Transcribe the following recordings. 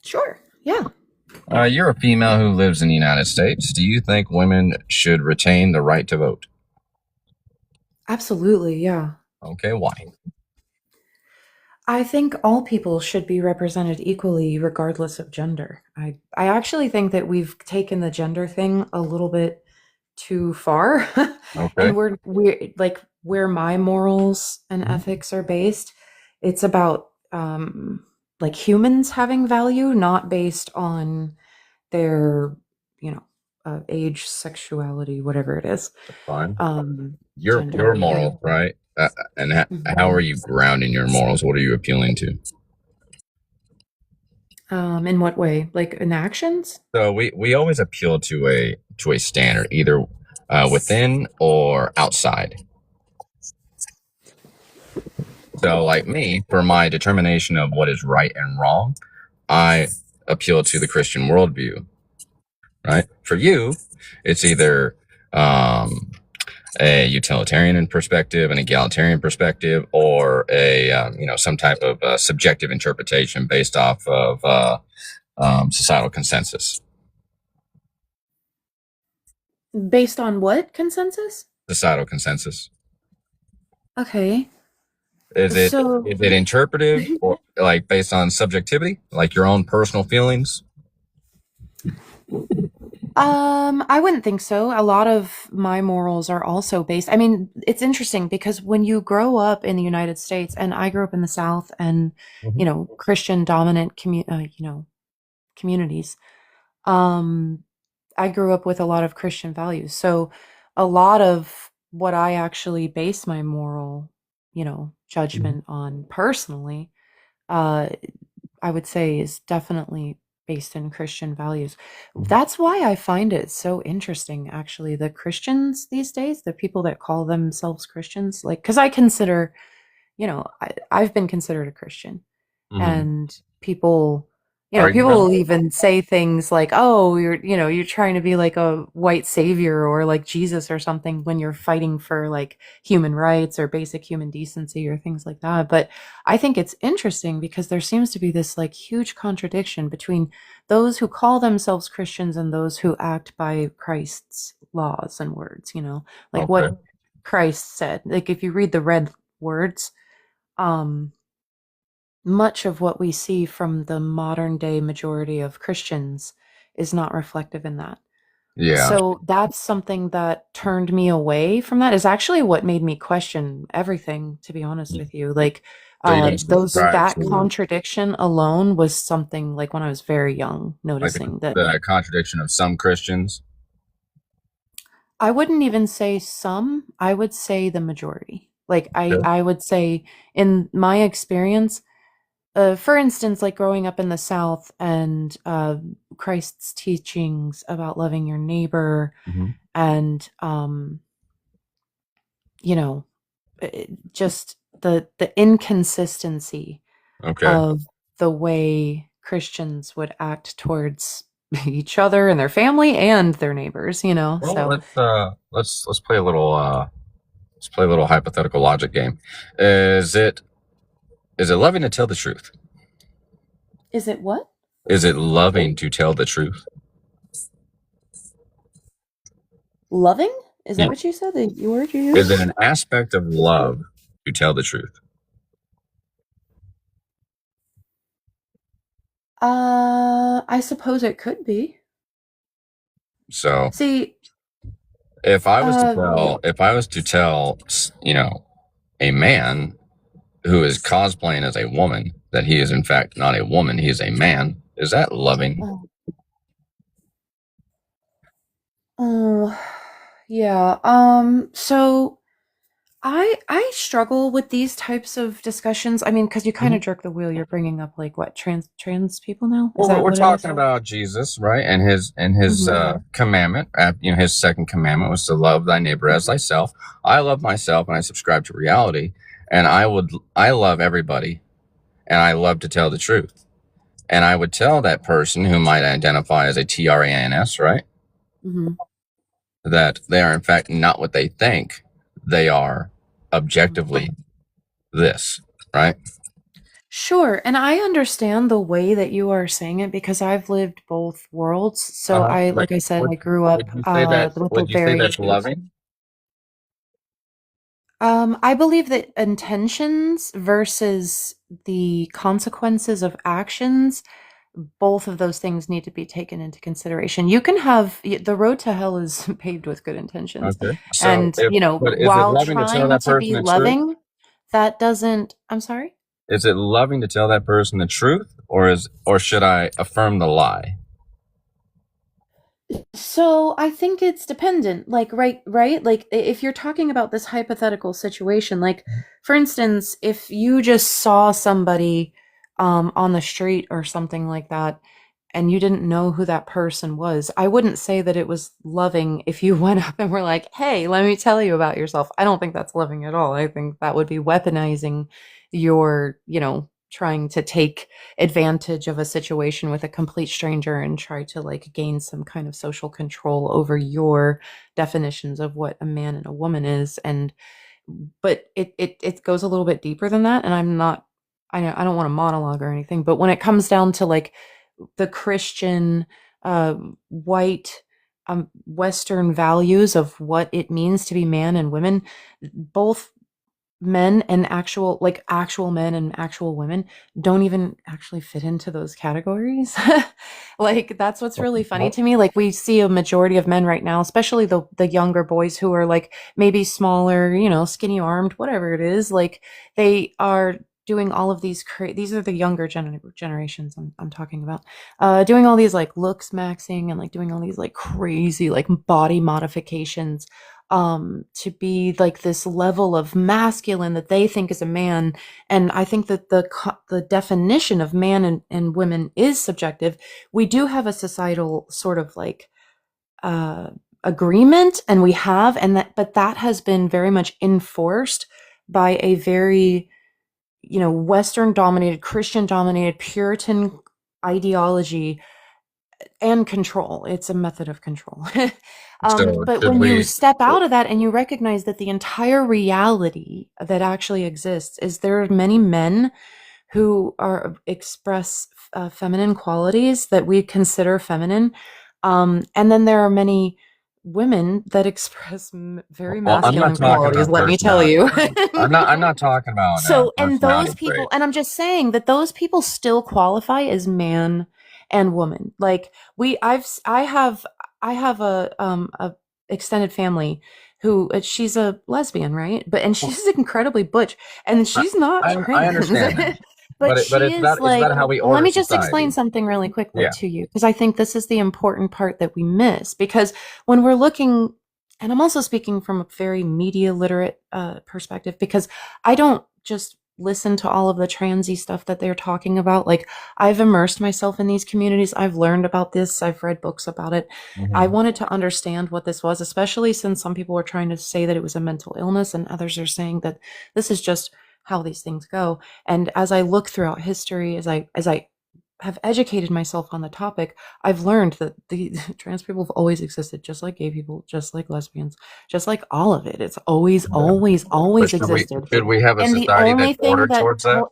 Sure. Yeah. You're a female who lives in the United States. Do you think women should retain the right to vote? Absolutely. Yeah. Okay, why? I think all people should be represented equally, regardless of gender. I actually think that we've taken the gender thing a little bit too far, Okay. and we're like where my morals and Mhm. ethics are based. It's about like humans having value, not based on their, you know, age, sexuality, whatever it is, Fine. Your gender. Yeah. morals, right? And Mhm. how are you grounding your morals? What are you appealing to? In what way? Like in actions? So we always appeal to a standard, either within or outside. So, like me, for my determination of what is right and wrong, I appeal to the Christian worldview. Right? For you, it's either um, a utilitarian perspective, an egalitarian perspective, or a some type of subjective interpretation based off of societal consensus. Based on what consensus? Societal consensus. Okay. Is it So, is it interpretive or like based on subjectivity, like your own personal feelings? I wouldn't think so. A lot of my morals are also based. I mean, it's interesting because when you grow up in the United States, and I grew up in the South, and Mhm. Christian dominant communities. Um, I grew up with a lot of Christian values. So a lot of what I actually base my moral, Mhm. judgment on personally, uh, I would say is definitely based in Christian values. Mhm. That's why I find it so interesting, actually. The Christians these days, the people that call themselves Christians, like, because I consider, I've been considered a Christian, Mhm. and people Are you people really? will even say things like, oh, you're trying to be like a white savior or like Jesus or something when you're fighting for like human rights or basic human decency or things like that. But I think it's interesting because there seems to be this like huge contradiction between those who call themselves Christians and those who act by Christ's laws and words, like Okay. what Christ said. Like if you read the red words, um much of what we see from the modern day majority of Christians is not reflective in that. Yeah. So that's something that turned me away from that, is actually what made me question everything, to be honest with you. Like So you don't those subscribe that to contradiction alone was something like when I was very young, like noticing that. the contradiction of some Christians. I wouldn't even say some, I would say the majority. Like I Okay. I would say in my experience, for instance, like growing up in the South and Christ's teachings about loving your neighbor, Mhm. and you know, just the inconsistency Okay. of the way Christians would act towards each other and their family and their neighbors. Well, So let's play a little let's play a little hypothetical logic game. Is it is it loving to tell the truth? is it what? Is it loving to tell the truth? Loving? Is that Yeah. what you said? The word you Is it used? an aspect of love to tell the truth? I suppose it could be. So See, uh, if I was to tell, a man who is cosplaying as a woman that he is in fact not a woman, he is a man, is that loving? oh, oh, yeah. So I struggle with these types of discussions. I mean, because you kind Mhm. of jerk the wheel. You're bringing up like what, trans people now? Is Well, that we're what it is? talking about Jesus, right? And his Mhm. commandment. His second commandment was to love thy neighbor as thyself. I love myself, and I subscribe to reality. And I love everybody, and I love to tell the truth. And I would tell that person who might identify as a TRANS, right, Mhm. that they are in fact not what they think they are Mhm. objectively this, right? Sure, and I understand the way that you are saying it because I've lived both worlds. So I, But like I said, would I grew would up you say that with the would you say very that's loving? I believe that intentions versus the consequences of actions, both of those things need to be taken into consideration. You can have the road to hell is paved with good intentions. Okay. So And, if but is it while loving to tell trying that to person be the truth? loving, that doesn't, I'm sorry? Is it loving to tell that person the truth, or should I affirm the lie? So I think it's dependent. Like right? Like if you're talking about this hypothetical situation, like for instance, if you just saw somebody on the street or something like that and you didn't know who that person was, I wouldn't say that it was loving if you went up and were like, "Hey, let me tell you about yourself." I don't think that's loving at all. I think that would be weaponizing your, trying to take advantage of a situation with a complete stranger and try to like gain some kind of social control over your definitions of what a man and a woman is. And but it goes a little bit deeper than that, and I don't want to monologue or anything, but when it comes down to like the Christian white Western values of what it means to be man and women, both men and actual men and actual women don't even actually fit into those categories. Like that's what's really funny Well, to me. Like we see a majority of men right now, especially the younger boys who are like maybe smaller, skinny armed, whatever it is, like they are doing all of these are the younger generations I'm talking about, doing all these like looks maxing and like doing all these like crazy like body modifications, to be like this level of masculine that they think is a man. And I think that the definition of man and women is subjective. We do have a societal sort of like uh, agreement, and but that has been very much enforced by a very Western dominated, Christian dominated, Puritan ideology and control. It's a method of control. so But should when you we? step out of that and you recognize that the entire reality that actually exists is there are many men who express feminine qualities that we consider feminine, and then there are many women that express very Well, I'm not masculine talking qualities. about Let me tell personality you. traits. I'm not talking about So, and those personality people, traits. and I'm just saying that those people still qualify as man and woman. Like I have a extended family who she's a lesbian, right? And she's incredibly butch, and I, she's not I trans. understand that, But but she is it's like, about how we let order me just explain society. something really quick though Yeah. to you, because I think this is the important part that we miss. Because when we're looking, and I'm also speaking from a very media literate perspective, because I don't just listen to all of the transy stuff that they're talking about. Like, I've immersed myself in these communities. I've learned about this. I've read books about it. I Hmm. wanted to understand what this was, especially since some people were trying to say that it was a mental illness and others are saying that this is just how these things go. And as I look throughout history, as I have educated myself on the topic, I've learned that the trans people have always existed, just like gay people, just like lesbians, just like all of it. It's always, Yeah. always, But always existed. should we have a And the society only that's thing ordered that, towards that? well,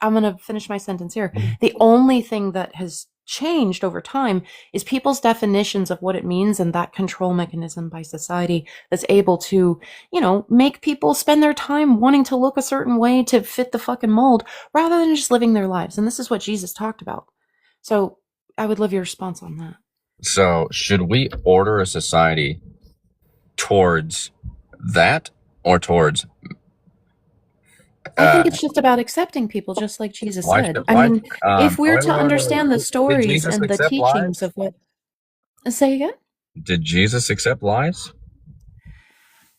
I'm going to finish my sentence here. Mhm. The only thing that has changed over time is people's definitions of what it means and that control mechanism by society that's able to, make people spend their time wanting to look a certain way to fit the fucking mold rather than just living their lives. And this is what Jesus talked about. So I would love your response on that. So should we order a society towards that, or towards I think uh it's just about accepting people, just like Jesus why said. should I why mean, if we're to wait. understand the Did stories Jesus and the accept teachings lies? of what. Say again? Did Jesus accept lies?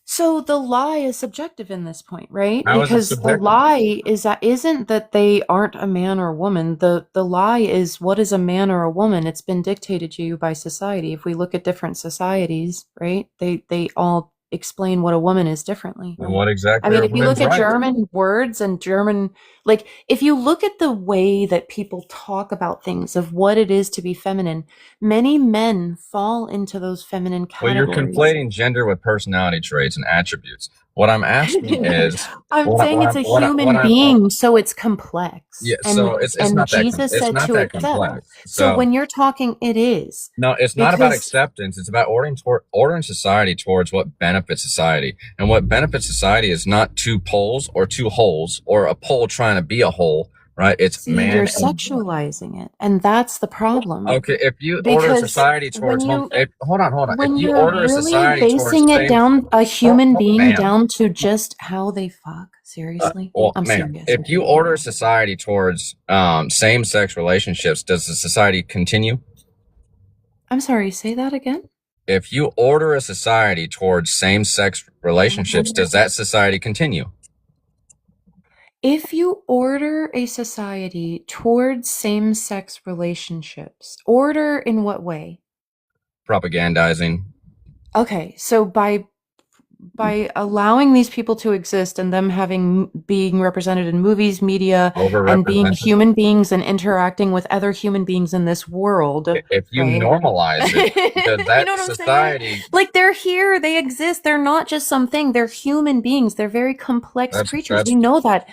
So the lie is subjective in this point, right? How is it Because the subjective? lie isn't that they aren't a man or a woman. The lie is what is a man or a woman? It's been dictated to you by society. If we look at different societies, right? They all explain what a woman is differently. And what I exactly mean, are if you look women's at rights? German words and German, like, if you look at the way that people talk about things, of what it is to be feminine, many men fall into those feminine Well, you're categories. conflating gender with personality traits and attributes. What I'm asking is, I'm what, I- saying what it's I'm, a what, I, what human I'm, being, so it's complex. yeah. So it's And not that Jesus it's said not to that accept. complex. So So when you're talking, it is no, it's not about because acceptance. It's about ordering society towards what benefits society. And what benefits society is not two poles or two holes or a pole trying to be a hole, right? It's see, you're man and sexualizing it, and that's the problem. okay. If you order a Because society towards home, hold on. If when you you're order a really society towards basing it same, down, a human being ma'am, down to just how they fuck, seriously, well, I'm ma'am, serious. if you order society towards same-sex relationships, does the society continue? I'm sorry, say that again. If you order a society towards same-sex relationships, does that society continue? If you order a society towards same-sex relationships, order in what way? Propagandizing, Okay, so by allowing these people to exist and them having being represented in movies, media, and being overrepresented. human beings and interacting with other human beings in this world, If you right? normalize it, does You that know what I'm saying? society? Like they're here, they exist. They're not just something. They're human beings. They're very complex That's creatures. We that's know that.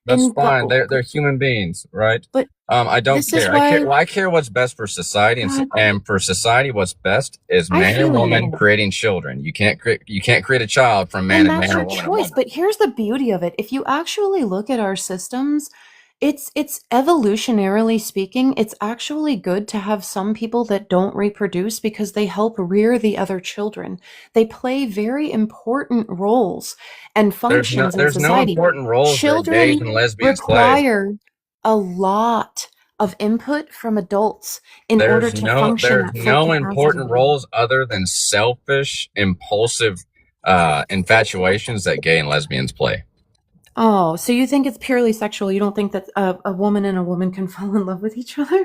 that's In fine. They're human beings, right? but I don't this is care. I care. why Well, I care what's best for society, God, and for society, what's best is I man and feel woman you. creating children. You can't create a child from And man that's or your woman and choice. woman. But here's the beauty of it. If you actually look at our systems, it's evolutionarily speaking, it's actually good to have some people that don't reproduce because they help rear the other children. They play very important roles and functions in There's no society. important roles that gays Children and lesbians play. require a lot of input from adults in order to function There's at full no important capacity. roles other than selfish, impulsive infatuations that gay and lesbians play. Oh, so you think it's purely sexual? You don't think that a woman and a woman can fall in love with each other?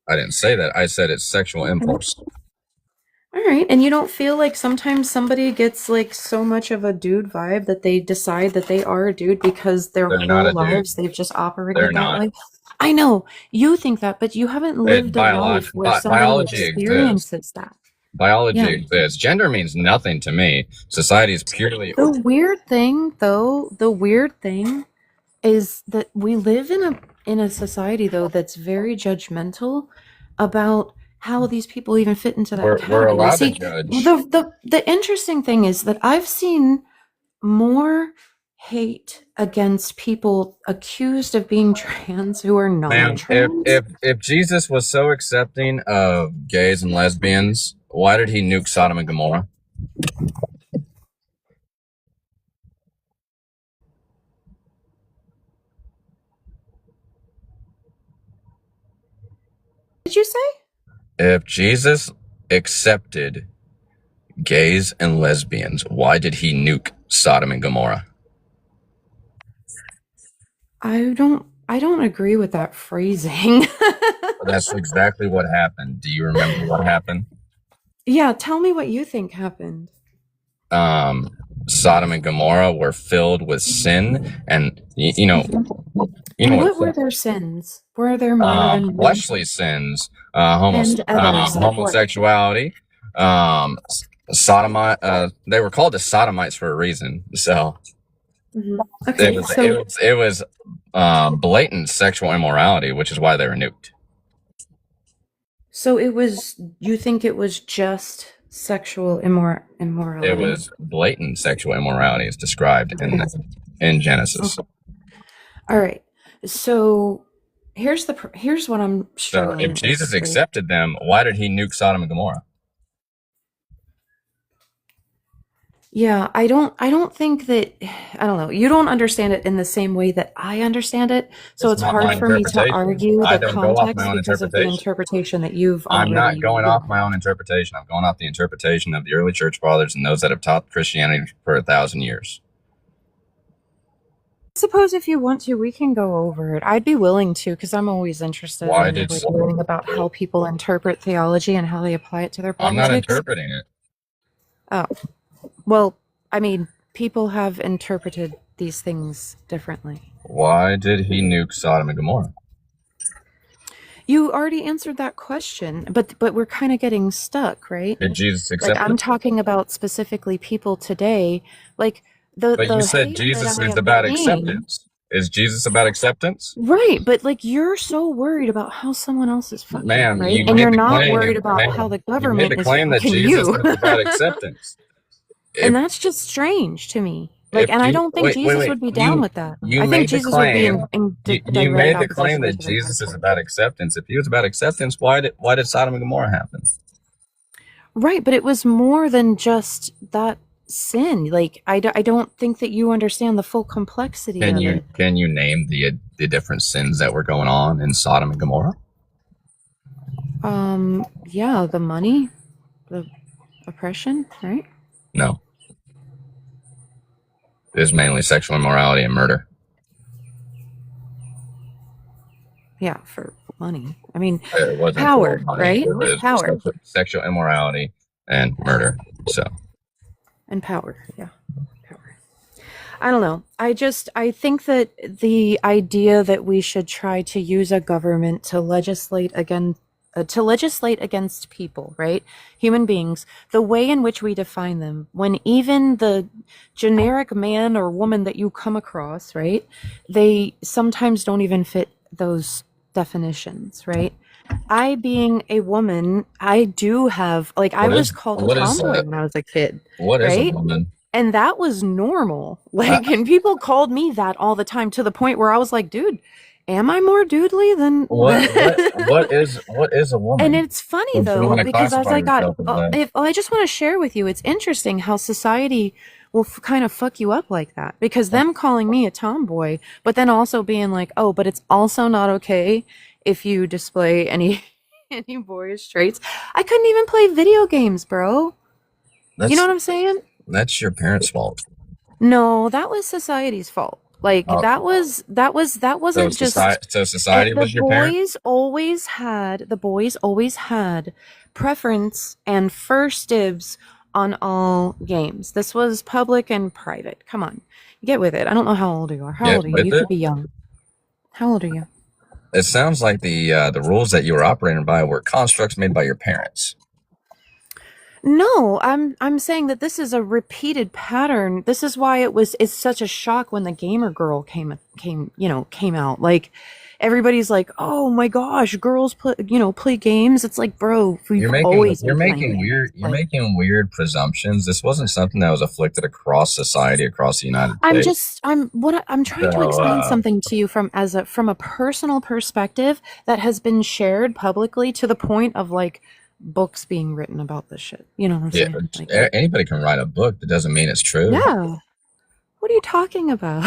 I didn't say that. I said it's sexual impulse. All right, and you don't feel like sometimes somebody gets like so much of a dude vibe that they decide that they are a dude because their They're not whole a dude. lives they've just They're operated that not. way? I know you think that, but you haven't lived a life where somebody Biology exists. experiences that. Biology Yeah. exists. Gender means nothing to me. Society is purely. The weird thing, though, the weird thing is that we live in a society though that's very judgmental about how these people even fit into that We're category. allowed to See, judge. the interesting thing is that I've seen more hate against people accused of being trans who are Ma'am, non-trans. if Jesus was so accepting of gays and lesbians, why did he nuke Sodom and Gomorrah? Did you say? If Jesus accepted gays and lesbians, why did he nuke Sodom and Gomorrah? I don't agree with that phrasing. That's exactly what happened. Do you remember what happened? Yeah, tell me what you think happened. Sodom and Gomorrah were filled with sin, and What were their sins? Were there more than one? fleshly sins, And others, like what? homosexuality, sodomite. They were called the sodomites for a reason. So Okay, it was blatant sexual immorality, which is why they were nuked. so it was, you think it was just sexual immorality? It was blatant sexual immorality, as described in Genesis. Okay. All right. So here's what I'm So struggling if Jesus with. accepted them, why did he nuke Sodom and Gomorrah? Yeah, I don't think that, I don't know. You don't understand it in the same way that I understand it. So it's not my hard for me to interpretation. argue I the don't go off my context own because of the interpretation. interpretation that you've I'm not already going given. off my own interpretation. I'm going off the interpretation of the early church fathers and those that have taught Christianity for 1,000 years. Suppose if you want to, we can go over it. I'd be willing to, because I'm always interested Why in did- like, learning about how people interpret theology and how they apply it to their I'm politics. not interpreting it. Oh, well, I mean, people have interpreted these things differently. Why did he nuke Sodom and Gomorrah? You already answered that question, but we're kind of getting stuck, right? Did Jesus Like accept I'm it? talking about specifically people today. Like But you the said hatred Jesus I is am about seeing. acceptance. Is Jesus about acceptance? Right, but like you're so worried about how someone else is fucking, Ma'am, right? you And made you're the not claim, worried about how ma'am, the you made government the is claim that fucking Jesus you. is about acceptance. And If that's just strange to me. Like, if and I you don't think wait, wait, Jesus wait, would be down with that. you I think made the Jesus would be claim, in you direct made the claim opposition that to the Jesus is gospel. about acceptance. If he was about acceptance, why did Sodom and Gomorrah happen? Right, but it was more than just that sin. Like, I don't think that you understand the full complexity Can of you it. can you name the different sins that were going on in Sodom and Gomorrah? Yeah, the money, the oppression, right? No, it was mainly sexual immorality and murder. Yeah, for money. I mean, It wasn't for power, money. right? It was Power sexual immorality and murder. So and power. Yeah, power. I don't know. I think that the idea that we should try to use a government to legislate against people, right? Human beings, the way in which we define them, when even the generic man or woman that you come across, right? They sometimes don't even fit those definitions, right? I being a woman, I do have like I what was is called a what is tomboy when I was a kid, what is a right? woman? And that was normal. Uh, Like, and people called me that all the time to the point where I was like, dude, am I more doodly than. what is a And woman? it's funny If you though, want to because as classify I got, yourself as that, if I just want to share with you, it's interesting how society will kind of fuck you up like that. Because them calling me a tomboy, but then also being like, oh, but it's also not okay if you display any any boyish traits. I couldn't even play video games, bro. You know that's what I'm saying? that's your parents' fault. No, that was society's fault. Like Uh, that so wasn't just society the was your parent. boys always had preference and first dibs on all games. This was public and private. Come on. Get with it. I don't know how old you are. How Get old are you? with You it. could be young. How old are you? It sounds like the rules that you were operating by were constructs made by your parents. No, I'm saying that this is a repeated pattern. This is why it's such a shock when the gamer girl came out. Like everybody's like, "Oh my gosh, girls play games." It's like, "Bro, we've You're making always you're been playing making games." weird you're Like making weird presumptions. This wasn't something that was afflicted across society across the United States. I'm trying to So explain something to you from a personal perspective that has been shared publicly to the point of like books being written about this shit. You know what I'm yeah, saying? Like, anybody can write a book. That doesn't mean it's true. yeah. What are you talking about?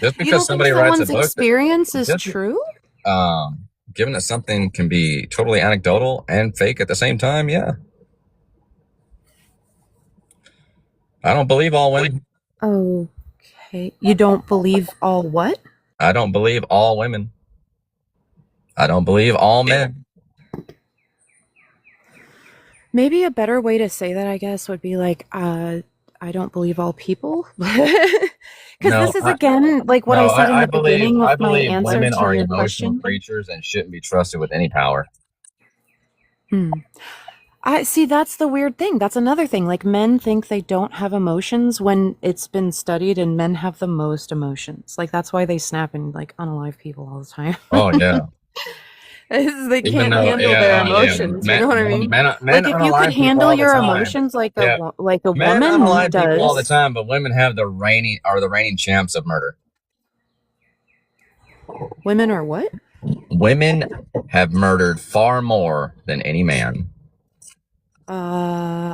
Just You because don't think somebody writes a someone's book, experience is just true? given that something can be totally anecdotal and fake at the same time, yeah. I don't believe all women. Okay. You don't believe all what? I don't believe all women. I don't believe all men. Maybe a better way to say that, I guess, would be like, I don't believe all people. Because No, this is again like what I said in I the believe beginning I of my believe answer women to are your emotional question. creatures and shouldn't be trusted with any power. Hmm. I see that's the weird thing. That's another thing. Like men think they don't have emotions when it's been studied and men have the most emotions. Like that's why they snap and like unalive people all the time. Oh yeah. They Even can't though, handle yeah, their yeah, emotions. You know what I mean? men Like if you could unalive people handle all the your time. emotions like Yeah, a men woman unalive people all the does. time, but women have the reigning champs of murder. Women are what? Women have murdered far more than any man.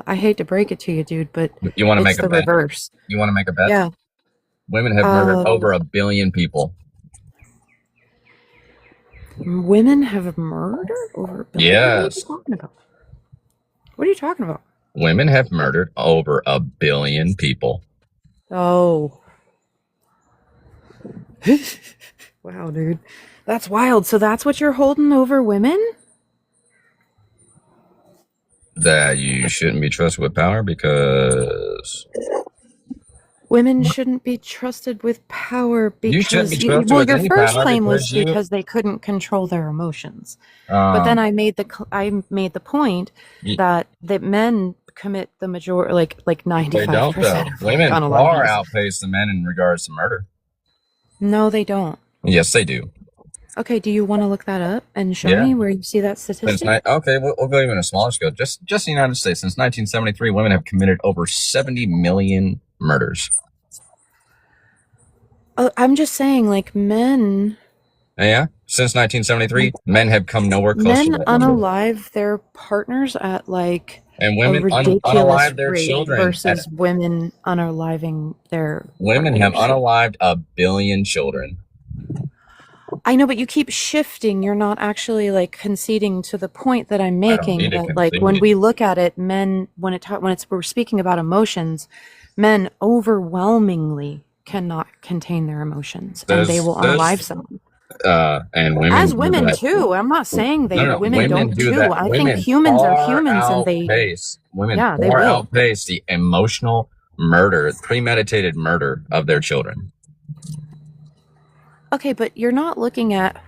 I hate to break it to you, dude, but You want to it's make a the bet? reverse. You want to make a bet? Yeah. Women have murdered over Uh, 1 billion people. Women have murdered over a billion? What are you Yes, talking about? What are you talking about? women have murdered over 1 billion people. Oh. Wow, dude. That's wild. So that's what you're holding over women? That you shouldn't be trusted with power because Women shouldn't be trusted with power you shouldn't be because trusted well, with your any first power claim was because you because they couldn't control their emotions. But then um I made the point you, that men commit the majority, like They 95% don't though. of Women gun far violence. outpace the men in regards to murder. No, they don't. Yes, they do. Okay, do you want to look that up and show Yeah. me where you see that statistic? Okay, we'll go even a smaller scale. Just the United States. Since 1973, women have committed over 70 million murders. I'm just saying, like, men Yeah. Since 1973, men have come nowhere close to men that number. unalive their partners at like And a women ridiculous unalive their rate children. versus women unaliving their Women have partners. unalived 1 billion children. I know, but you keep shifting. You're not actually like conceding to the point that I'm making. need to That like when concede. we look at it, men we're speaking about emotions, men overwhelmingly cannot contain their emotions, and they will unalive someone. And women As do women that. too. I'm not saying No, women don't do too. that. I Women think humans are far humans, and they outpace, women Yeah, they far will. outpace the emotional murder, premeditated murder of their children. Okay, but you're not looking at.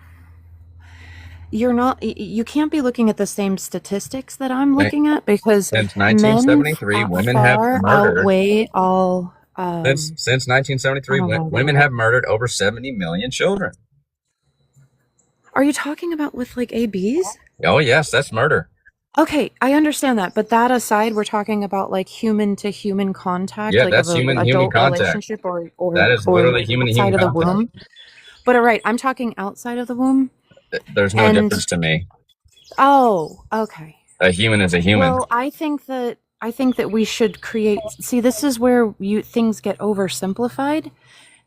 You can't be looking at the same statistics that I'm looking at, because Since 1973, men women have far murdered. outweigh all. Since 1973, women have murdered over 70 million children. Are you talking about with like ABs? Oh yes, that's murder. Okay, I understand that, but that aside, we're talking about like human to human contact, Yeah, like that's of a human adult contact. relationship, or That is literally human to outside human of the contact. womb. But all right, I'm talking outside of the womb. There's no difference to me. Oh, okay. A human is a human. Well, I think that we should create. See, this is where things get oversimplified,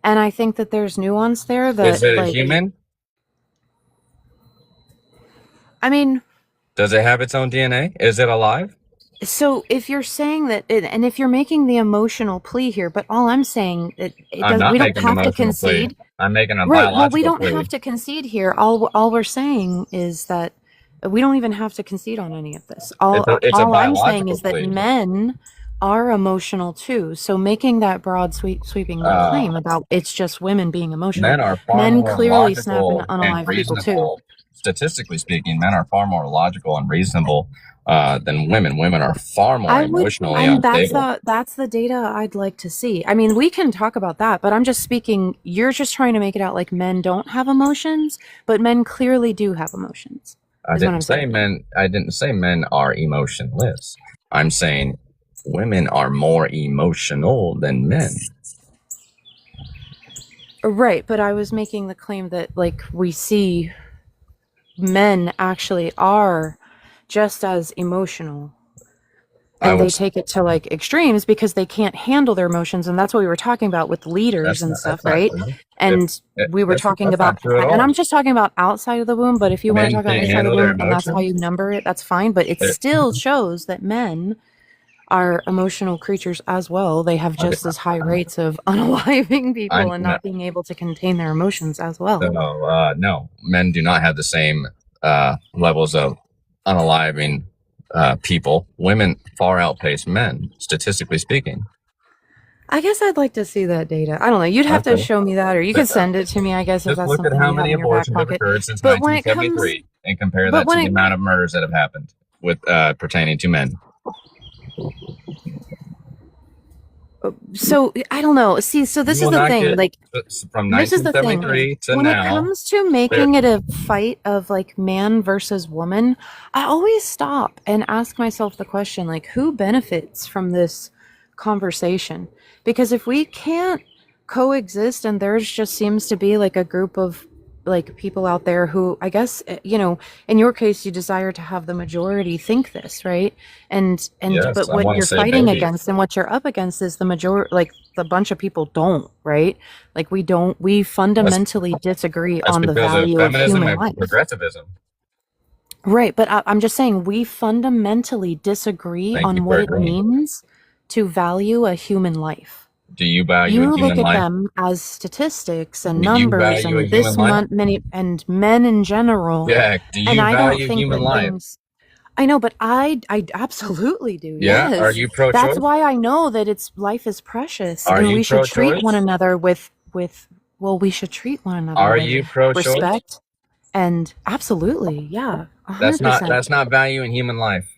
and I think that there's nuance there. That Is it a like, human? I mean, does it have its own DNA? Is it alive? So if you're saying that, and if you're making the emotional plea here, but all I'm saying, we don't have to concede. I'm making a right. biological Well, we don't plea. have to concede here. All we're saying is that we don't even have to concede on any of this. All I'm saying is that men are emotional too. So making that broad sweeping claim about it's just women being emotional. Men are far more clearly snap logical and unalive people too. Statistically speaking, men are far more logical and reasonable than women. Women are far more emotionally unstable. That's the data I'd like to see. I mean, we can talk about that, but I'm just speaking. You're just trying to make it out like men don't have emotions, but men clearly do have emotions. I didn't say men are emotionless. I'm saying women are more emotional than men. Right, but I was making the claim that like we see men actually are just as emotional, and they take it to like extremes because they can't handle their emotions, and that's what we were talking about with leaders and stuff, right? And we were talking about, and I'm just talking about outside of the womb, but if you want to talk about inside of the womb and that's how you number it, that's fine, but it still shows that men are emotional creatures as well. They have just as high rates of unaliving people and not being able to contain their emotions as well. No, men do not have the same levels of unaliving people. Women far outpace men, statistically speaking. I guess I'd like to see that data. I don't know. You'd have to show me that, or you could send it to me, I guess, if that's something you have in your back pocket. Occurred since 1973 and compare that to the amount of murders that have happened with pertaining to men. So I don't know. See, so this is the thing. Like, from 1973 to when now, it comes to making it a fight of like man versus woman, I always stop and ask myself the question, like, who benefits from this conversation? Because if we can't coexist, and there's just seems to be like a group of like people out there who, I guess, you know, in your case, you desire to have the majority think this, right? Yes, but what you're fighting against and what you're up against is the majority, like the bunch of people don't, right? Like we fundamentally disagree on the value of human life. Progressivism. Right, but I'm just saying we fundamentally disagree on what it means to value a human life. Do you value a human life? You look at them as statistics and numbers and this many and men in general. Yeah. Do you value human life? I know, but I absolutely do. Yeah. Yes. Are you pro-choice? That's why I know that life is precious, and we should treat one another with we should treat one another. Are you pro-choice? Respect and absolutely, yeah. 100%. That's not valuing human life.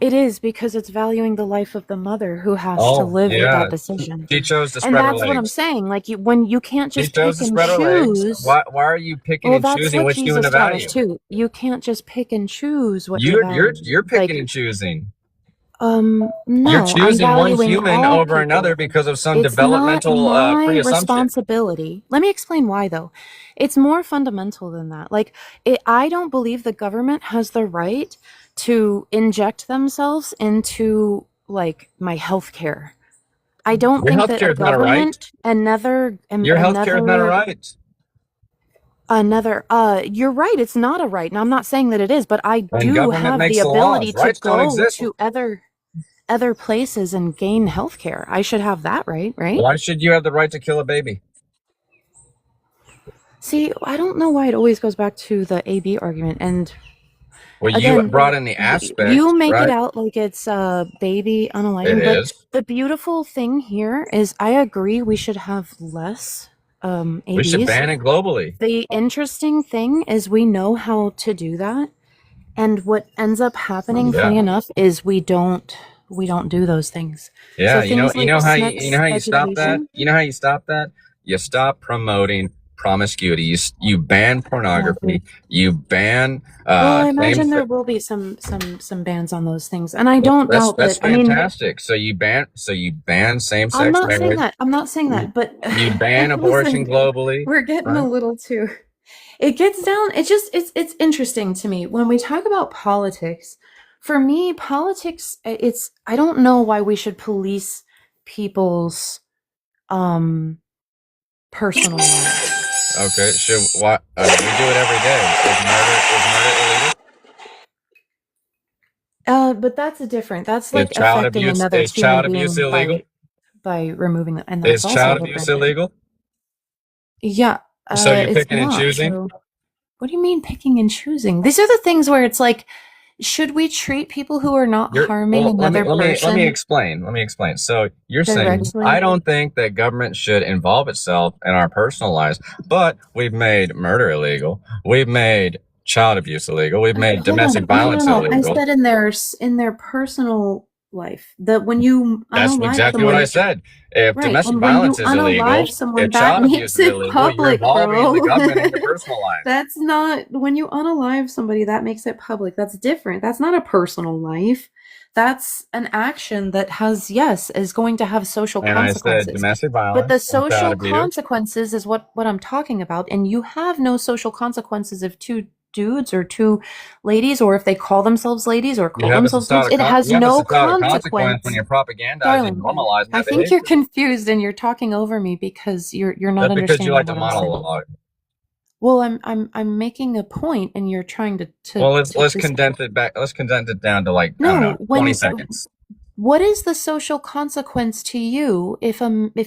It is because it's valuing the life of the mother who has to Oh, live with yeah. that decision. She chose to And spread her that's what I'm legs. saying. Like when you can't She just chose pick to and spread her legs. choose. Why are you picking Well, and that's choosing what what's doing Jesus the taught us value? too. You can't just pick and choose what to You're value. picking Like, and choosing. You're no, I'm choosing one valuing human all over another people. because of some It's not developmental my pre-assumption. responsibility. Let me explain why, though. It's more fundamental than that. Like, I don't believe the government has the right to inject themselves into, like, my health care. I don't Your think that a healthcare is not a right. government, another, Your healthcare is not a right. another you're right, it's not a right. Now I'm not saying that it is, but I And do government have the makes the laws. ability to Rights don't go exist. to other places and gain health care. I should have that right? Why should you have the right to kill a baby? See, I don't know why it always goes back to the AB argument. And Well, you again, brought in the aspect, you make it right? out like it's a baby It unaliving, but is. the beautiful thing here is I agree we should have less We should ABs. ban it globally. The interesting thing is we know how to do that. And what ends up happening, funny enough, is we don't do those things. Yeah, So you know, things like how sex you stop that. education. You know how you stop that. You stop promoting promiscuity. You ban pornography. You ban Well, I same. imagine there will be some bans on those things, and I don't doubt That's that. I mean, fantastic. So you ban same I'm sex not saying marriage. that. I'm not saying that, but You ban abortion listen, globally. we're getting Right? a little too. It gets down. It's interesting to me when we talk about politics. For me, politics. I don't know why we should police people's personal lives. Okay. What? We do it every day. Is murder illegal? But that's a different. That's Is like child affecting abuse another human being illegal? by removing them, and Is that's also child abuse different. illegal? Yeah, So you're it's picking and not. choosing? So, what do you mean picking and choosing? These are the things where it's like, should we treat people who are not harming another person? Let me explain. So you're saying directly? I don't think that government should involve itself in our personal lives, but we've made murder illegal. We've made child abuse illegal. We've made Hold domestic on. violence No. I illegal. said in their personal life that when you That's unalive exactly what I someone, said. If right? domestic And when you violence is illegal, unalive someone, if that child abuse makes is it illegal, you're public, involving the bro. government in your personal life. That's not when you unalive somebody. That makes it public. That's different. That's not a personal life. That's an action that is going to have social And I said consequences. domestic violence But the and child social abuse. consequences is what I'm talking about. And you have no social consequences if two dudes or two ladies, or if they call themselves ladies or call themselves dudes. It has no consequence. When you're propagandizing, Darling, normalizing that I think you're confused and you're talking over me because you're not That's because understanding you like to what I'm saying. monologue. Well, I'm making a point, and you're trying to. Well, let's condense it back. Let's condense it down to like I don't know, 20 seconds. What is the social consequence to you if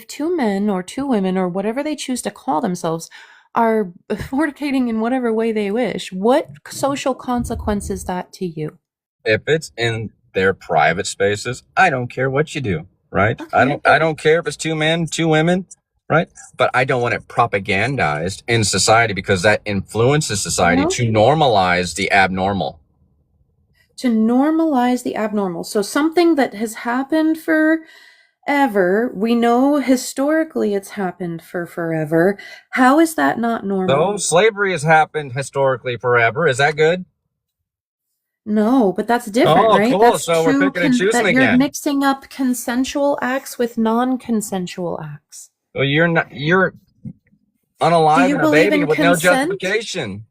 two men or two women or whatever they choose to call themselves are fornicating in whatever way they wish? What social consequence is that to you? If it's in their private spaces, I don't care what you do, right? Okay. I don't care if it's two men, two women, right? But I don't want it propagandized in society because that influences society to normalize the abnormal. To normalize the abnormal. So something that has happened forever, we know historically it's happened for forever. How is that not normal? So slavery has happened historically forever. Is that good? No, but that's different, right? Cool. That's so we're picking and choosing that again. You're mixing up consensual acts with non-consensual acts. Well, you're unaliving a baby with no justification.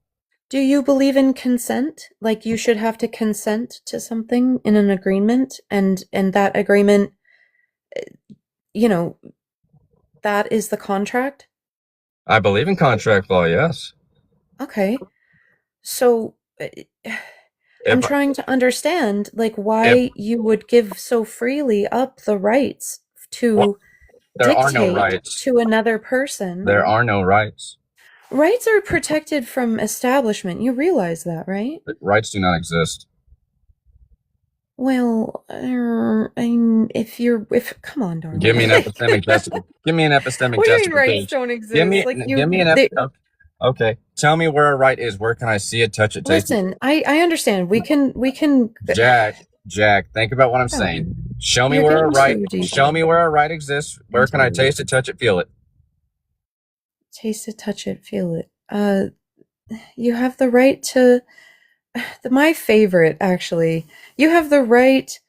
Do you believe in consent? Like you should have to consent to something in an agreement, and that agreement, that is the contract? I believe in contract law, yes. Okay. So I'm trying to understand why you would give so freely up the rights to dictate to another person. There are no rights. Rights are protected from establishment. You realize that, right? Rights do not exist. Well, come on, darling. Give me an epistemic justification. Give me an epistemic justification. What do you mean rights don't exist? Give me an Okay, tell me where a right is. Where can I see it, touch it, taste it? Listen, I understand. We can. Jack, Jack, think about what I'm Oh, saying. Show me you're where a getting right. too deep. Show me where a right exists. Where can I taste it, touch it, feel it? Taste it, touch it, feel it. You have the right to. My favorite, actually. You have the right,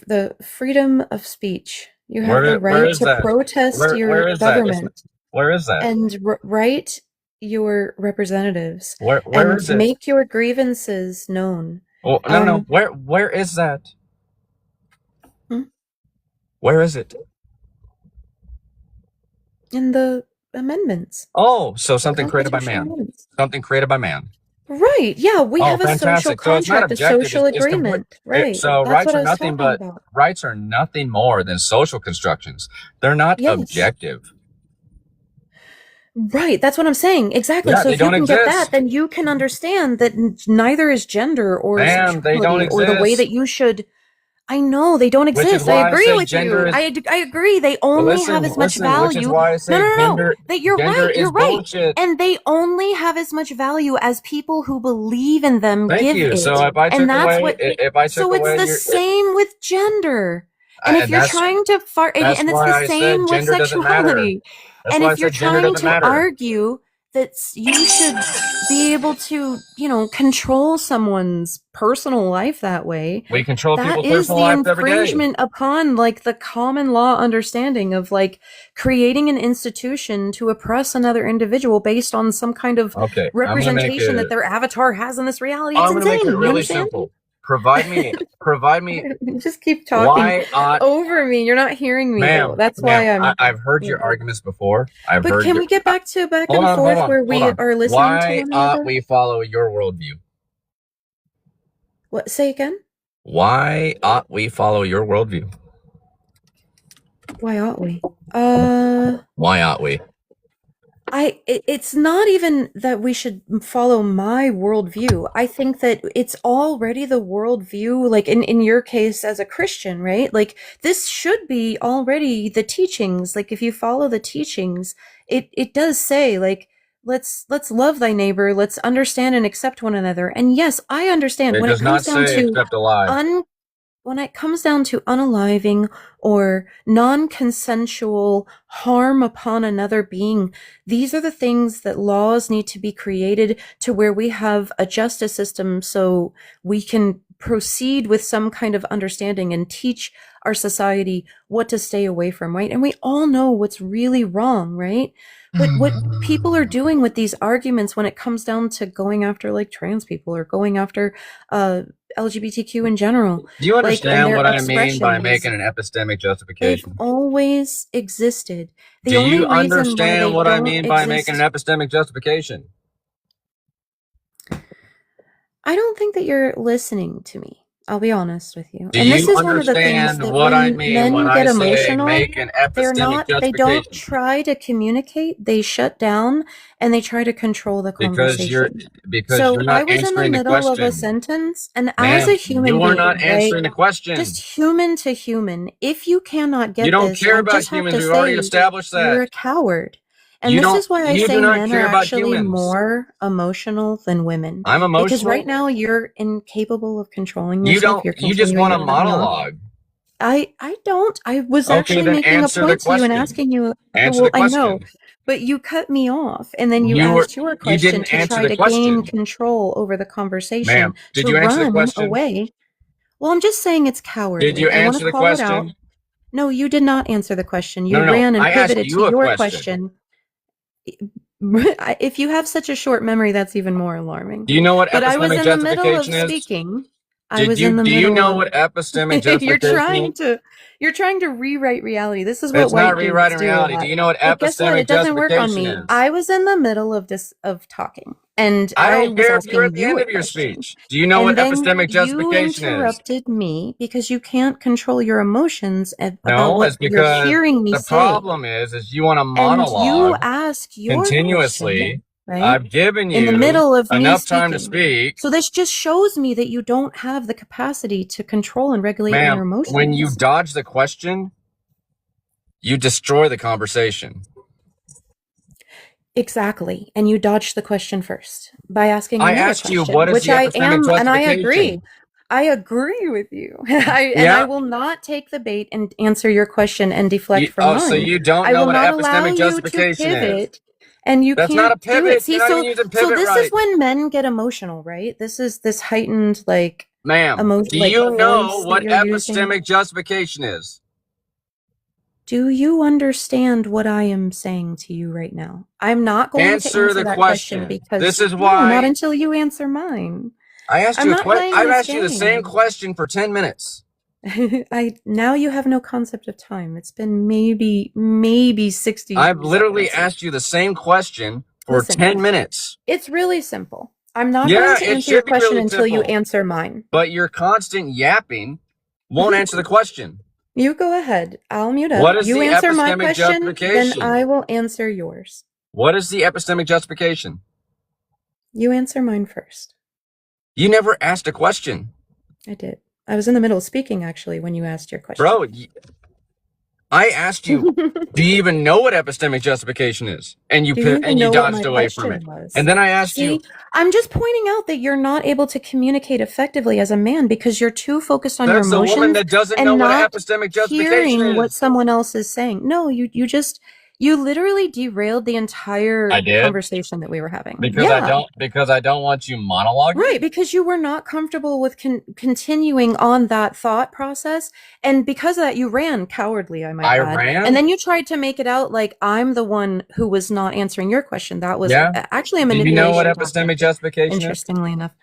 the freedom of speech. You have the Where right is to that? protest Where your is that? government Where is that? and write your representatives Where and is it? make your grievances known. Oh, no. Where is that? Hmm? Where is it? In the amendments, Oh, so something created by constitutional man. amendments. Something created by man. Right. Yeah, we Oh, have a social fantastic. So it's not contract, a objective. social It's complete. agreement. Right. So That's rights what are I was nothing talking but about. rights are nothing more than social constructions. They're not Yes. objective. Right, that's what I'm saying. Exactly. Yeah, So they if you don't can get that, exist. then you can understand that neither is gender or Man, they don't sexuality or the way exist. that you should. I know they don't Which is exist. I why I agree say with gender you. is. I agree. They only have as much Listen. Which is value. why I No, say no, no. gender. That you're Gender right. is You're right. bullshit. And they only have as much value as people who believe in them Thank give you. it. So if I took And that's away, what. if I took So it's away the your, same with gender. And if and you're that's trying to and it's why the I said same with gender doesn't matter. sexuality. That's And why I if you're said gender trying doesn't to matter. argue that you should be able to, control someone's personal life that way, We control that people's is personal the lives every day. infringement upon like the common law understanding of like creating an institution to oppress another individual based on some kind of Okay, representation that their avatar has in this reality. It's I'm gonna make insane. it You really understand? simple. Provide me. You just keep talking Why ought, over me. You're not hearing me though. ma'am? That's why I've heard your arguments before. I've But heard can your. we get back to back Hold and on, forth where hold we on. are listening to Why one ought another? we follow your worldview? What? Say again? Why ought we follow your worldview? Why ought we? Why ought we? It's not even that we should follow my worldview. I think that it's already the worldview, like in your case as a Christian, right? Like this should be already the teachings. Like if you follow the teachings, it does say like let's love thy neighbor, let's understand and accept one another. And yes, I understand It when does it not comes down say to accept a lie. when it comes down to unaliving or non-consensual harm upon another being, these are the things that laws need to be created to where we have a justice system so we can proceed with some kind of understanding and teach our society what to stay away from, right? And we all know what's really wrong, right? But what people are doing with these arguments when it comes down to going after like trans people or going after LGBTQ in general. Do you understand what I mean by expressions, making an epistemic they've justification? always existed. The Do only you reason why they understand what I don't mean by making an exist- epistemic justification? I don't think that you're listening to me. I'll be honest with you. Do And this you is one of the things understand that what I when mean men when get I say emotional, make an they're epistemic not, they justification? don't try to communicate, they shut down and they try to control the conversation. Because So you're I not was in the answering the middle of a question. sentence, and Ma'am, as a human you are being, not answering right, the question. just human to human, if you cannot get You don't this, care I about just have humans. to We've already say established you're that. a coward. And You this don't. is why I You say do not men care are about actually humans. more emotional than women. I'm Because emotional. right now you're incapable of controlling You yourself. don't. You just want a monologue. I don't. I was Okay, actually then making a answer the point to you and question. asking you. Answer Well, the I know, question. but you cut me off, and then you You were- asked your you question didn't to answer try the to question. gain control over the conversation, Ma'am, did to you answer the run question? away. Well, I'm just saying it's cowardly. Did you I want answer to the call it out. question? No, you did not answer the question. You No. ran and I asked pivoted you to a your question. If you have such a short memory, that's even more alarming. Do you know what But I was epistemic in the middle of justification is? speaking. Do you know what epistemic justification is? You're trying to rewrite reality. This is what It's not white dudes rewriting do. reality. Do you know what But guess what? epistemic It doesn't work on justification me. is? I was in the middle of talking, and I I don't was care if you're at asking the you end a of your question. speech. Do you know And what then epistemic you justification is? interrupted me because you can't control your emotions about No, what it's you're because hearing me the say. problem is you want to And you monologue ask your continuously. question, right? I've given in the you middle of me enough time to speaking. speak. So this just shows me that you don't have the capacity to control and regulate your Ma'am, emotions. when you dodge the question, you destroy the conversation. Exactly. And you dodged the question first by asking I another asked you question, what is which the I epistemic am, and I justification? agree. I agree with you. And I will not take the bait and answer your question and deflect from So mine. you don't I know will what not allow epistemic you to justification is. pivot, and you That's not a can't do it. pivot. See, You're not even so using pivot this right. is when men get emotional, right? This is this heightened like Ma'am, emotion, do like you know voice that what you're using. epistemic justification is? Do you understand what I am saying to you right now? I'm not going to Answer answer the that question question. because This is no, not why until you answer mine. I asked I'm you not playing I've this asked you the same game. question for 10 minutes. Now you have no concept of time. It's been maybe 60 I've literally seconds. asked you the same question for Listen, 10 minutes. it's really simple. I'm not Yeah, going to it answer your should be question really until you simple. answer mine. But your constant yapping won't answer the question. You go ahead. I'll mute up. What is You the answer my epistemic question, then justification? I will answer yours. What is the epistemic justification? You answer mine first. You never asked a question. I did. I was in the middle of speaking, actually, when you asked your question. Bro, I asked you, do you even know what epistemic justification is? And you dodged away from it. And then I asked you. I'm just pointing out that you're not able to communicate effectively as a man because you're too focused on your That's a emotions woman that doesn't know and what not epistemic justification hearing what is. someone else is saying. No, you literally derailed the entire conversation that we were having. Because I don't want you monologuing. Right, because you were not comfortable with continuing on that thought process, and because of that, you ran cowardly, I might add. I ran? And then you tried to make it out like I'm the one who was not answering your question. That was actually a manipulation. Do you know what epistemic justification is? Interestingly enough.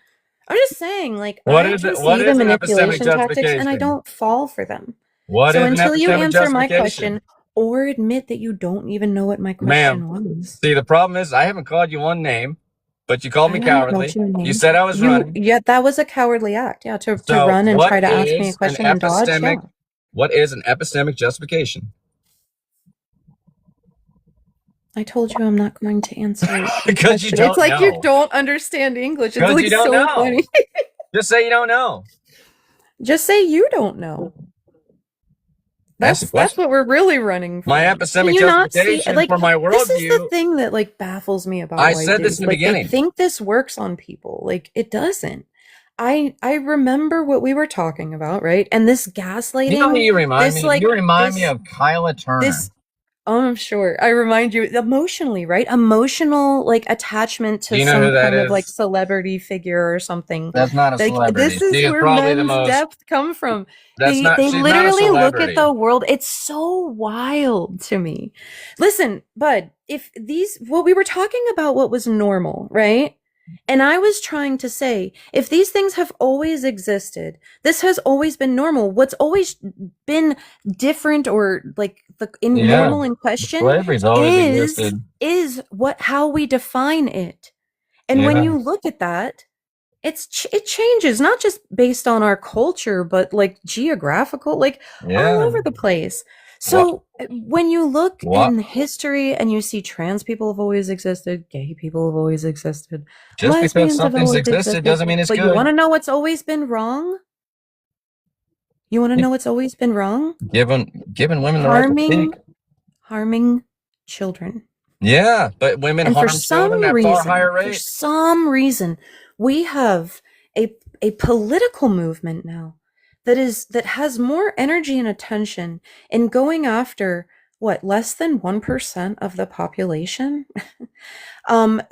I'm just saying, like, what I is can it? What see is the an manipulation epistemic tactics, and I justification? don't fall for them. What So is an until you epistemic answer my justification? question, or admit that you don't even know what my question was. See, the problem is I haven't called you one name, but you called me I haven't cowardly. called you a name. You said I was running. Yeah, that was a cowardly act. Yeah, to So run and what try to ask me a is question an and dodge. Yeah. epistemic? What is an epistemic justification? I told you I'm not going to answer your Because you question. don't It's like know. you don't understand English. It's Because like you don't so know. funny. Just say you don't know. Just say you don't know. That's what we're really running from. My epistemic justification for my worldview. This is the thing that like baffles me about I white said dudes. this in the beginning. They think this works on people. Like it doesn't. I remember what we were talking about, right? And this gaslighting. You know who you remind me? You remind me of Kyla Turner. I'm sure. I remind you emotionally, right? Emotional like attachment to some kind of like celebrity figure or something. That's not a celebrity. This is where men's depth come from. They literally look at the world. It's so wild to me. Listen, bud, what we were talking about what was normal, right? And I was trying to say, if these things have always existed, this has always been normal. What's always been different or like normal in question is how we define it. And when you look at that, it changes, not just based on our culture, but like geographical, like all over the place. So when you look in history and you see trans people have always existed, gay people have always existed, just because something's existed doesn't mean it's good. But you want to know what's always been wrong? You want to know what's always been wrong? Giving women the right to speak. Harming children. Yeah, but women harm children at far higher rates. For some reason, we have a political movement now that has more energy and attention in going after less than 1% of the population, and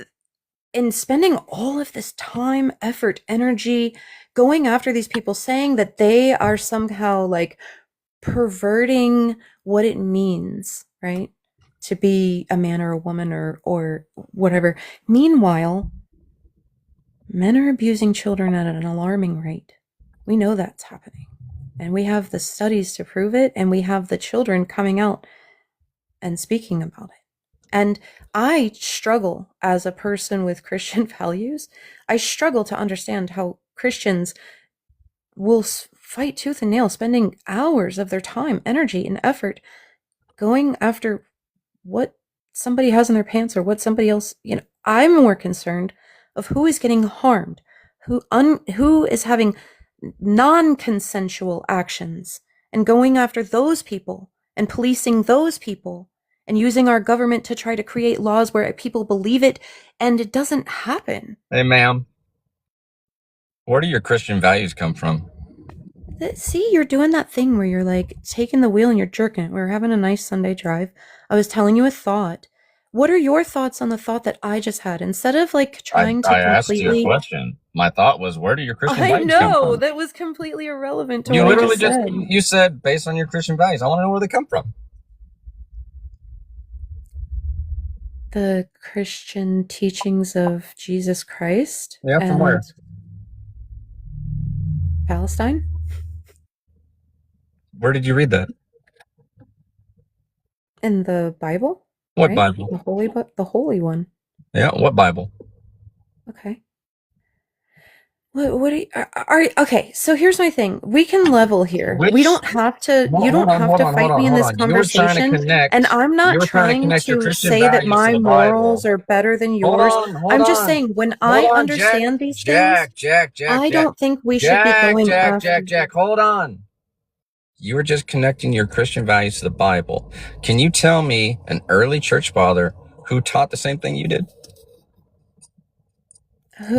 spending all of this time, effort, energy going after these people, saying that they are somehow like perverting what it means, right, to be a man or a woman or whatever. Meanwhile, men are abusing children at an alarming rate. We know that's happening. And we have the studies to prove it, and we have the children coming out and speaking about it. And I struggle as a person with Christian values. I struggle to understand how Christians will fight tooth and nail, spending hours of their time, energy, and effort going after what somebody has in their pants or what somebody else, I'm more concerned of who is getting harmed, who is having non-consensual actions, and going after those people and policing those people and using our government to try to create laws where people believe it and it doesn't happen. Hey, ma'am. Where do your Christian values come from? See, you're doing that thing where you're like taking the wheel and you're jerking it. We were having a nice Sunday drive. I was telling you a thought. What are your thoughts on the thought that I just had? Instead of like trying to I asked you a completely. question. My thought was, where do your Christian I values come know from? that was completely irrelevant to You what I literally just said. you said based on your Christian values. I want to know where they come from. The Christian teachings of Jesus Christ. Yeah, from and where? Palestine. Where did you read that? In the Bible. What right? Bible? The holy one. Yeah, what Bible? Okay. What are okay, so here's my thing. We can level here. We don't have to you don't have to fight me in this conversation. And I'm not trying to say that my morals are better than yours. I'm just saying when I understand these things, I don't think we should be going after. Jack, hold on. You were just connecting your Christian values to the Bible. Can you tell me an early church father who taught the same thing you did?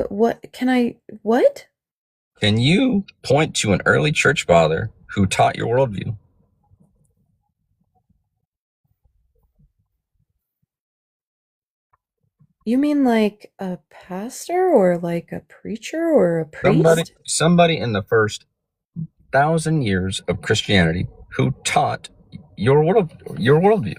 What? Can you point to an early church father who taught your worldview? You mean like a pastor or like a preacher or a priest? Somebody in the first 1,000 years of Christianity who taught your worldview.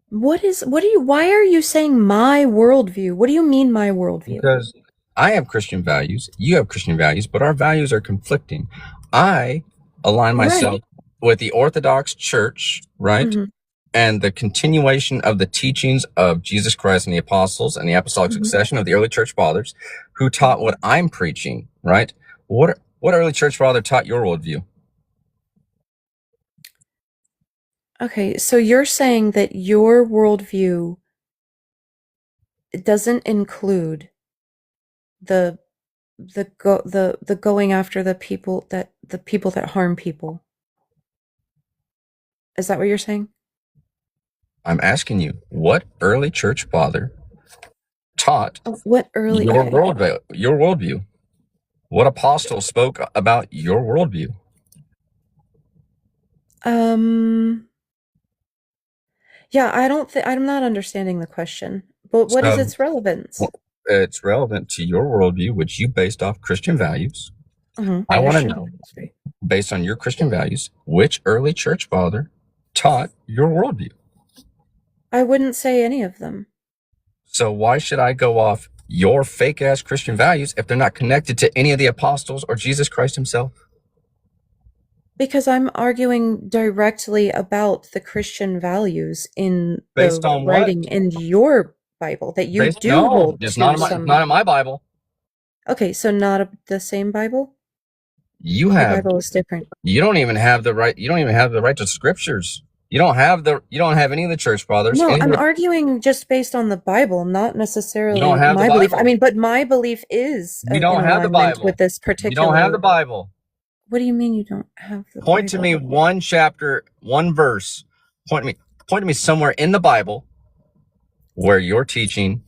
Why are you saying my worldview? What do you mean my worldview? Because I have Christian values, you have Christian values, but our values are conflicting. I align myself with the Orthodox Church, right? Mm-hmm. And the continuation of the teachings of Jesus Christ and the apostles and the apostolic succession of the early church fathers who taught what I'm preaching, right? What early church father taught your worldview? Okay, so you're saying that your worldview doesn't include the going after the people that harm people. Is that what you're saying? I'm asking you, what early church father taught what early your worldview? What apostle spoke about your worldview? Yeah, I'm not understanding the question. But what is its relevance? It's relevant to your worldview, which you based off Christian values. I want to know, based on your Christian values, which early church father taught your worldview? I wouldn't say any of them. So why should I go off your fake ass Christian values if they're not connected to any of the apostles or Jesus Christ himself? Because I'm arguing directly about the Christian values in based the on writing what? in your Bible that you hold it's to not in my Bible. Okay, so not the same Bible? You have. Your Bible is different. You don't even have the right. You don't even have the right to scriptures. You don't have any of the church fathers. No, I'm arguing just based on the Bible, not necessarily my belief. I mean, but my belief is you don't have the Bible with this particular. You don't have the Bible. What do you mean you don't have the Point Bible? to me one chapter, one verse. Point to me somewhere in the Bible where you're teaching,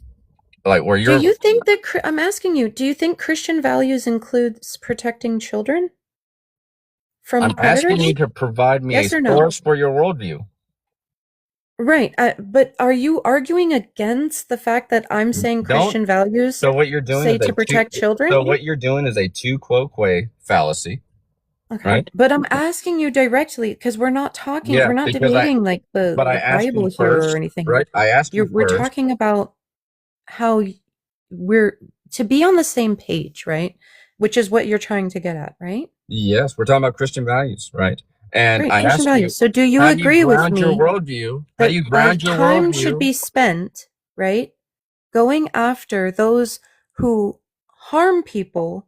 like where you're. Do you think that I'm asking you? Do you think Christian values includes protecting children from predators? I'm asking you to provide me a source for your worldview. Right, but are you arguing against the fact that I'm saying Christian values? So what you're doing say to protect children? So what you're doing is a tu quo quo fallacy. Okay, right? But I'm asking you directly because we're not talking. We're not debating like the Bible here or anything. Right? I asked you. We're talking about how we're to be on the same page, right? Which is what you're trying to get at, right? Yes, we're talking about Christian values, right? And I asked you, so do you agree with me your worldview? How do you ground your time worldview? should be spent, right, going after those who harm people,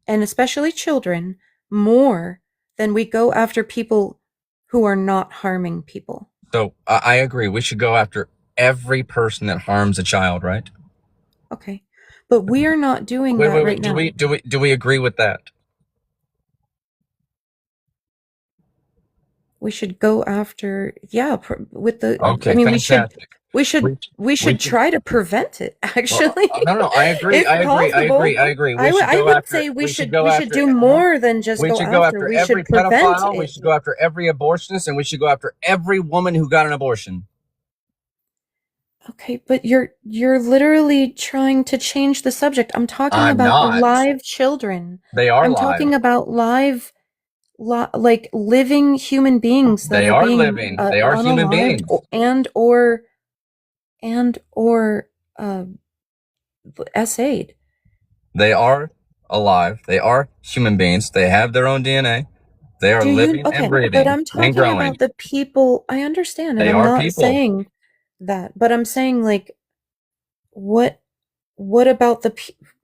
and especially children, more than we go after people who are not harming people. So I agree. We should go after every person that harms a child, right? Okay, but we are not doing that right now. Do we agree with that? We should go after, with the. Okay, I mean, fantastic. We should we should. try to prevent it, Well, actually. no, I agree. If I possible. agree. We should I go would after. say we We should should go after. do more than just We go should go after. after We every should prevent pedophile. We it. should go after every abortionist, and we should go after every woman who got an abortion. Okay, but you're literally trying to change the subject. I'm talking I'm about not. live children. They are I'm live. talking about live, like living human beings that They are are being living. They are human unalived beings. or essayed. They are alive. They are human beings. They have their own DNA. They are living and breathing but I'm and talking growing. about the people. I understand, and They I'm are not people. saying that, but I'm saying like, what about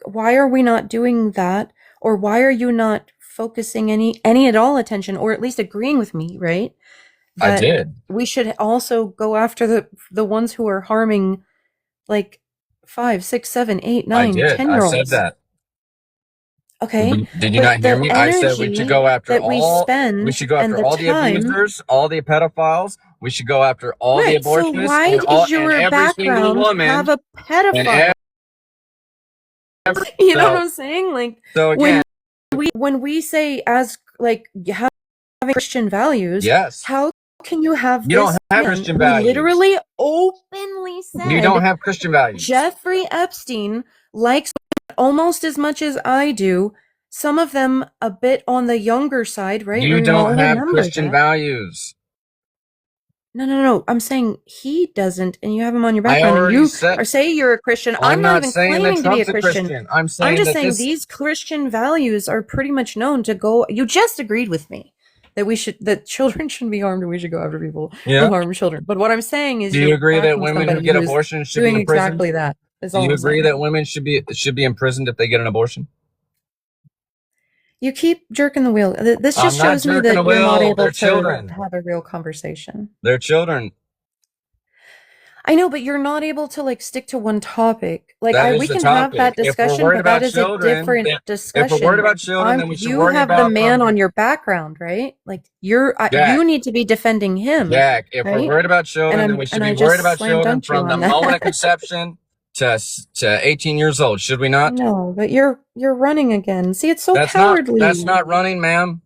why are we not doing that, or why are you not focusing any at all attention, or at least agreeing with me, right? I That did. we should also go after the ones who are harming like 5, 6, 7, 8, I 9, did. 10 I year said olds. that. Okay, Did you but not hear the me? I said we should go after that we all. spend We should go and after the all the time. abusers, all the pedophiles. We should go after all the Right. So abortionists why and all does your and every single background woman have a and pedophile? every. You know So, what I'm saying? Like so again, when we say as like having Christian values, yes. how can you have You don't this have man Christian who values. literally openly said You don't have Christian values. Jeffrey Epstein likes almost as much as I do, some of them a bit on the younger side, right? You We don't all have remember Christian that. values. No. I'm saying he doesn't, and you have him on your I background, and already you said. or say you're a Christian. I'm I'm not even saying that claiming to be a Trump's Christian. I'm saying I'm just that saying this. these Christian values are pretty much known to go. You just agreed with me that children shouldn't be harmed and we should go after people who Yeah. harm children. But what I'm saying is, Do you you're agree that backing women who somebody get who's abortions should be doing in prison? exactly that. Is Do all you I'm agree saying. that women should be imprisoned if they get an abortion? You keep jerking the wheel. This just I'm not shows me jerking that the you're not wheel. able They're to children. have a real conversation. They're children. I know, but you're not able to like stick to one topic. Like That is we the can have topic. that If we're discussion, worried but that about is children, a different then- discussion. If we're worried about children, then we should You worry have about the man on your background, right? Like Jack. you need to be defending him. Jack, if right? we're worried about children, And then we should I be just worried about slam children dunked you from the on that. moment of conception to 18 years old, should we not? No, but you're running again. See, it's so cowardly. That's not running, ma'am.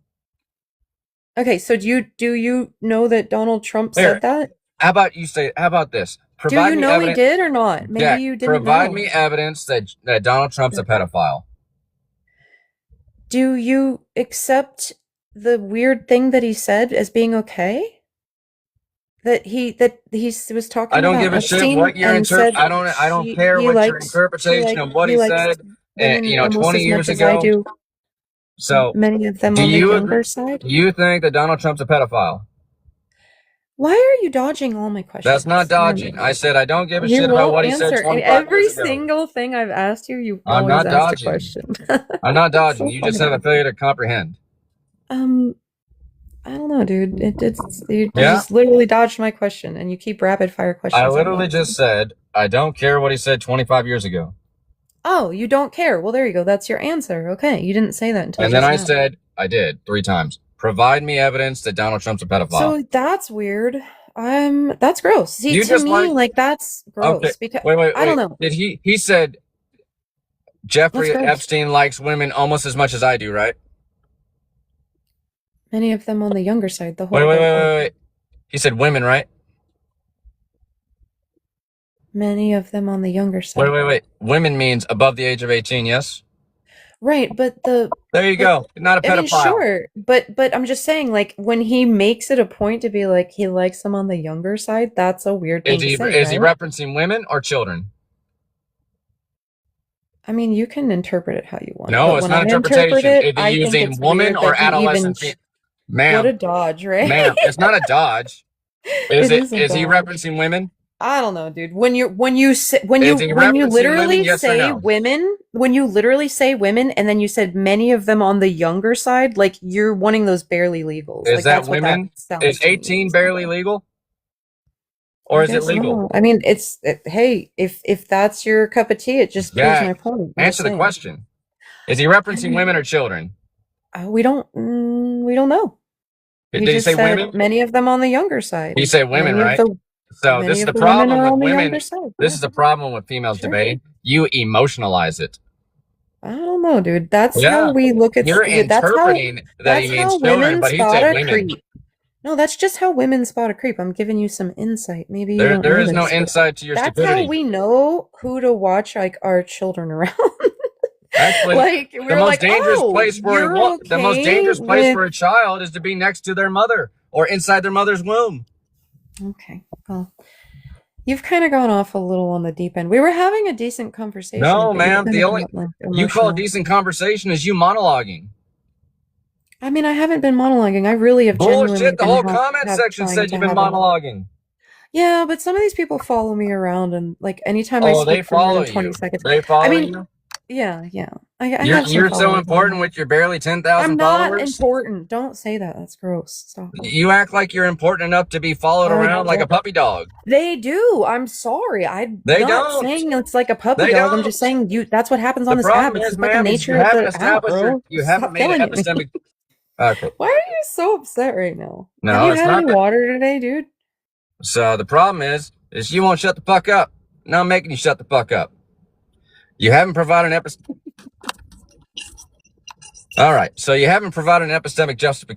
Okay, so do you know that Donald Trump said that? How about this? Do you know he did or not? Maybe Jack, you didn't provide know. me evidence that Donald Trump's a pedophile. Do you accept the weird thing that he said as being okay? That he was talking about I don't give a shit what your interpretation. I don't care what your interpretation of what he said. 20 years ago. So many of them on the younger side. Do you think that Donald Trump's a pedophile? Why are you dodging all my questions? That's not dodging. I said I don't give a shit about what he said 25 every years ago. single thing I've asked you, you've I'm always not asked dodging. a question. I'm not dodging. So You just have a failure to comprehend. I don't know, dude. You just literally dodged my question, and you keep rapid fire questions. I literally just said I don't care what he said 25 years ago. Oh, you don't care? Well, there you go. That's your answer. Okay, you didn't say that until. And then I said I did 3 times. Provide me evidence that Donald Trump's a pedophile. So that's weird. That's gross. See, You to just me, like that's gross. Okay. Because wait. I don't know. Did he said Jeffrey Epstein likes women almost as much as I do, right? Many of them on the younger side. The whole. Wait. He said women, right? Many of them on the younger side. Wait. Women means above the age of 18, yes? Right, but there you go. Not a pedophile. I mean, sure, but I'm just saying, like, when he makes it a point to be like he likes them on the younger side, that's a weird thing to say. Is he referencing women or children? I mean, you can interpret it how you want. No, it's not interpretation. Is he using woman or adolescent? Ma'am, what a dodge, right? Ma'am, it's not a dodge. Is he referencing women? I don't know, dude. When you literally say women, when you literally say women, and then you said many of them on the younger side, like you're wanting those barely legals. Is that women? Is 18 barely legal, or is it legal? No. I mean, hey, if that's your cup of tea, it just proves my point. Answer the question. Is he referencing women or children? We don't know. Did he say women? Many of them on the younger side. He said women, right? So Many this is of the the women problem are with on the women. younger side. This Yeah, is the problem with females sure. debate. You emotionalize it. I don't know, dude. That's how Yeah. we look at. You're That's how. interpreting that he That's how means children, women but he spot said a women. creep. No, that's just how women spot a creep. I'm giving you some insight. Maybe you don't There know is no this, but insight to your that's how stupidity. we know who to watch like our children around. Actually, Like the we're most like, dangerous oh, place for you're the most okay dangerous place with. for a child is to be next to their mother or inside their mother's womb. Okay, well, you've kind of gone off a little on the deep end. We were having a decent conversation, No, but you man. kind The of only got like you call emotional. decent conversation is you monologuing. I mean, I haven't been monologuing. I really have genuinely Bullshit. The been whole comment have section trying said to you've been have a. monologuing. Yeah, but some of these people follow me around, and like anytime I Oh, they speak for more follow than 20 you. seconds, They I follow mean, you. yeah. I have some You're so followers on important here. with your barely I'm 10,000 not followers. important. Don't say that. That's gross. Stop it. You act like you're important enough to be followed around like a puppy dog. They do. I'm sorry. I'm They not don't. saying it's like a puppy They dog. I'm don't. just saying you. That's what happens on The this app. problem It's is, just like the ma'am, is you nature of haven't the app, established bro. you haven't Stop made an yelling at me. epistemic. Okay. Why are you so upset right now? No, Have you it's had not any that. water today, dude? So the problem is you won't shut the fuck up. Now I'm making you shut the fuck up. You haven't provided an epistemic. All right. So you haven't provided an epistemic justification.